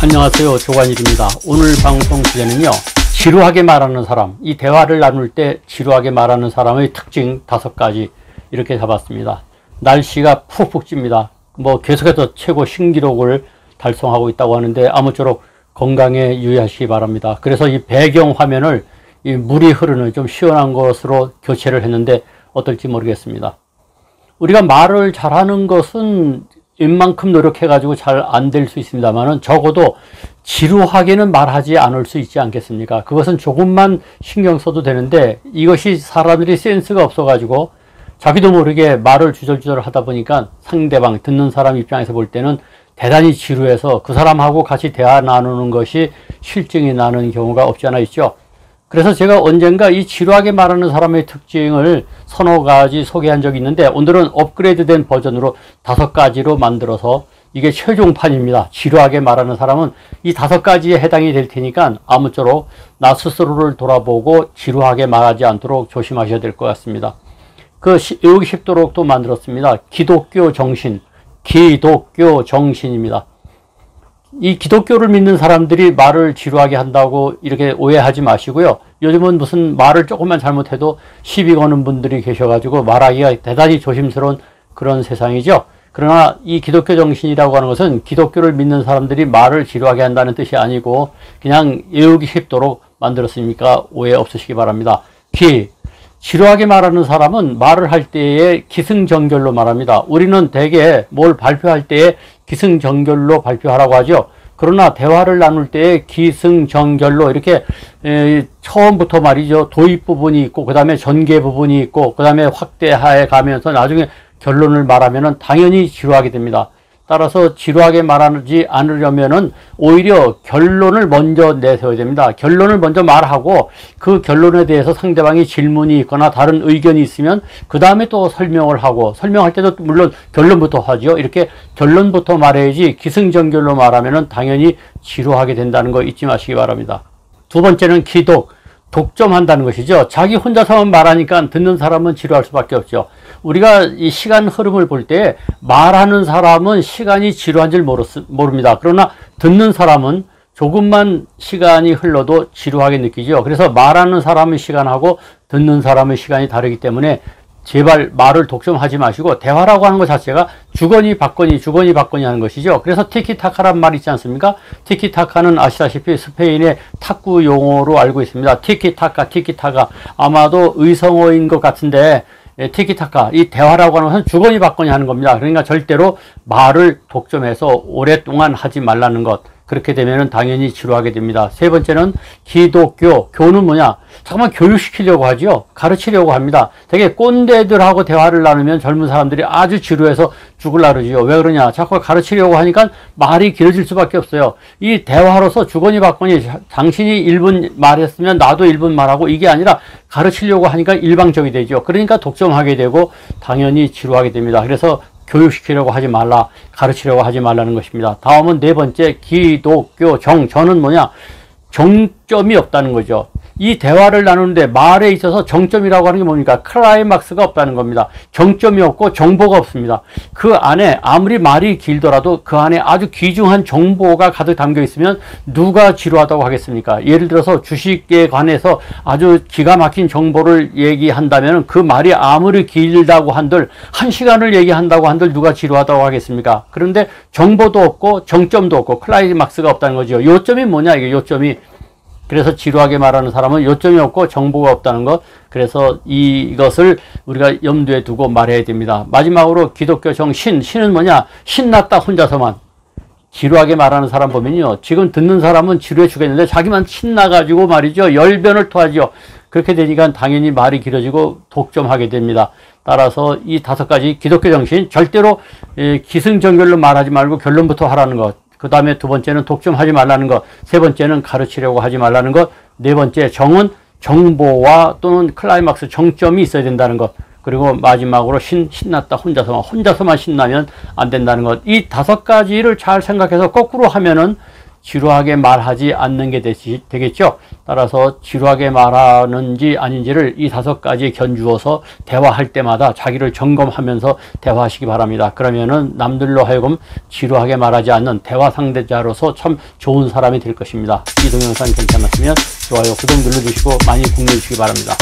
안녕하세요. 조관일입니다. 오늘 방송 주제는요, 지루하게 말하는 사람, 이 대화를 나눌 때 지루하게 말하는 사람의 특징 5가지 이렇게 잡았습니다. 날씨가 푹푹 찝니다. 계속해서 최고 신기록을 달성하고 있다고 하는데 아무쪼록 건강에 유의하시기 바랍니다. 그래서 이 배경 화면을 이 물이 흐르는 좀 시원한 것으로 교체를 했는데 어떨지 모르겠습니다. 우리가 말을 잘하는 것은 웬만큼 노력해가지고 잘 안 될 수 있습니다만은 적어도 지루하게는 말하지 않을 수 있지 않겠습니까? 그것은 조금만 신경 써도 되는데 이것이 사람들이 센스가 없어가지고 자기도 모르게 말을 주절주절 하다 보니까 상대방, 듣는 사람 입장에서 볼 때는 대단히 지루해서 그 사람하고 같이 대화 나누는 것이 실증이 나는 경우가 없지 않아 있죠. 그래서 제가 언젠가 이 지루하게 말하는 사람의 특징을 3-4가지 소개한 적이 있는데 오늘은 업그레이드된 버전으로 5가지로 만들어서 이게 최종판입니다. 지루하게 말하는 사람은 이 5가지에 해당이 될 테니까 아무쪼록 나 스스로를 돌아보고 지루하게 말하지 않도록 조심하셔야 될 것 같습니다. 외우기 쉽도록 또 만들었습니다. 기독교 정신, 기독교 정신입니다. 이 기독교를 믿는 사람들이 말을 지루하게 한다고 이렇게 오해하지 마시고요. 요즘은 무슨 말을 조금만 잘못해도 시비 거는 분들이 계셔가지고 말하기가 대단히 조심스러운 그런 세상이죠. 그러나 이 기독교 정신이라고 하는 것은 기독교를 믿는 사람들이 말을 지루하게 한다는 뜻이 아니고 그냥 외우기 쉽도록 만들었으니까 오해 없으시기 바랍니다. 지루하게 말하는 사람은 말을 할 때에 기승전결로 말합니다. 우리는 대개 뭘 발표할 때에 기승전결로 발표하라고 하죠. 그러나 대화를 나눌 때에 기승전결로 이렇게 처음부터 말이죠. 도입 부분이 있고 그 다음에 전개 부분이 있고 그 다음에 확대하에 가면서 나중에 결론을 말하면 당연히 지루하게 됩니다. 따라서 지루하게 말하지 않으려면은 오히려 결론을 먼저 내세워야 됩니다. 결론을 먼저 말하고 그 결론에 대해서 상대방이 질문이 있거나 다른 의견이 있으면 그 다음에 또 설명을 하고 설명할 때도 물론 결론부터 하죠. 이렇게 결론부터 말해야지 기승전결로 말하면은 당연히 지루하게 된다는 거 잊지 마시기 바랍니다. 2번째는 독점한다는 것이죠. 자기 혼자서만 말하니까 듣는 사람은 지루할 수밖에 없죠. 우리가 이 시간 흐름을 볼 때 말하는 사람은 시간이 지루한 줄 모릅니다. 그러나 듣는 사람은 조금만 시간이 흘러도 지루하게 느끼죠. 그래서 말하는 사람의 시간하고 듣는 사람의 시간이 다르기 때문에 제발 말을 독점하지 마시고 대화라고 하는 것 자체가 주거니 받거니 하는 것이죠. 그래서 티키타카란 말 있지 않습니까? 티키타카는 아시다시피 스페인의 탁구 용어로 알고 있습니다. 티키타카 아마도 의성어인 것 같은데 티키타카, 이 대화라고 하는 것은 주거니 받거니 하는 겁니다. 그러니까 절대로 말을 독점해서 오랫동안 하지 말라는 것. 그렇게 되면 당연히 지루하게 됩니다. 3번째는 교는 뭐냐? 잠깐만 교육시키려고 하죠. 가르치려고 합니다. 되게 꼰대들하고 대화를 나누면 젊은 사람들이 아주 지루해서 죽을라 그러지요. 왜 그러냐? 자꾸 가르치려고 하니까 말이 길어질 수밖에 없어요. 이 대화로서 주거니 받거니 당신이 1분 말했으면 나도 1분 말하고 이게 아니라 가르치려고 하니까 일방적이 되죠. 그러니까 독점하게 되고 당연히 지루하게 됩니다. 그래서 교육시키려고 하지 말라, 가르치려고 하지 말라는 것입니다. 다음은 4번째, 기독교 저는 뭐냐? 정점이 없다는 거죠. 이 대화를 나누는데 말에 있어서 정점이라고 하는 게 뭡니까? 클라이막스가 없다는 겁니다. 정점이 없고 정보가 없습니다. 그 안에 아무리 말이 길더라도 그 안에 아주 귀중한 정보가 가득 담겨 있으면 누가 지루하다고 하겠습니까? 예를 들어서 주식에 관해서 아주 기가 막힌 정보를 얘기한다면 그 말이 아무리 길다고 한들 1시간을 얘기한다고 한들 누가 지루하다고 하겠습니까? 그런데 정보도 없고 정점도 없고 클라이막스가 없다는 거죠. 요점이 뭐냐 이게 요점이. 그래서 지루하게 말하는 사람은 요점이 없고 정보가 없다는 것. 그래서 이것을 우리가 염두에 두고 말해야 됩니다. 마지막으로 기독교 신은 뭐냐? 신났다 혼자서만. 지루하게 말하는 사람 보면요. 지금 듣는 사람은 지루해 죽겠는데 자기만 신나가지고 말이죠. 열변을 토하죠. 그렇게 되니까 당연히 말이 길어지고 독점하게 됩니다. 따라서 이 5가지 기독교 정신 절대로 기승전결로 말하지 말고 결론부터 하라는 것. 그 다음에 2번째는 독점하지 말라는 것, 3번째는 가르치려고 하지 말라는 것, 4번째 정은 정보와 또는 클라이막스 정점이 있어야 된다는 것, 그리고 마지막으로 신났다 혼자서만 신나면 안 된다는 것. 이 5가지를 잘 생각해서 거꾸로 하면은 지루하게 말하지 않는 게 되겠죠. 따라서 지루하게 말하는지 아닌지를 이 5가지 견주어서 대화할 때마다 자기를 점검하면서 대화하시기 바랍니다. 그러면은 남들로 하여금 지루하게 말하지 않는 대화 상대자로서 참 좋은 사람이 될 것입니다. 이 동영상 괜찮았으면 좋아요, 구독 눌러주시고 많이 공유해 주시기 바랍니다.